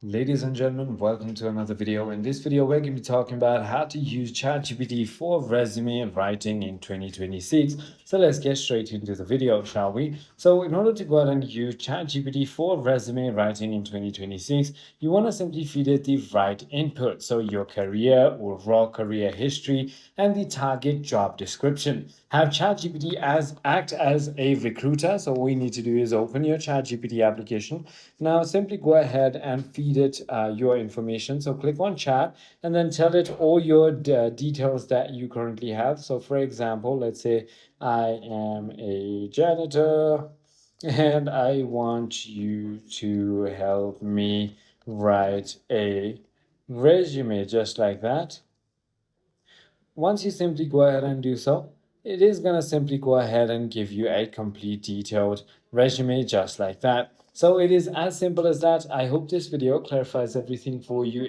Ladies and gentlemen, welcome to another video. In this video, we're going to be talking about how to use ChatGPT for resume writing in 2026. So let's get straight into the video, shall we? So in order to go ahead and use ChatGPT for resume writing in 2026, you want to simply feed it the right input. So your career, overall career history, and the target job description. Have ChatGPT act as a recruiter. So all we need to do is open your ChatGPT application. Now simply go ahead and feed it your information. So click on chat and then tell it all your details that you currently have. So for example, let's say I am a janitor and I want you to help me write a resume, just like that. Once you simply go ahead and do so, it is going to simply go ahead and give you a complete detailed resume, just like that. So it is as simple as that. I hope this video clarifies everything for you.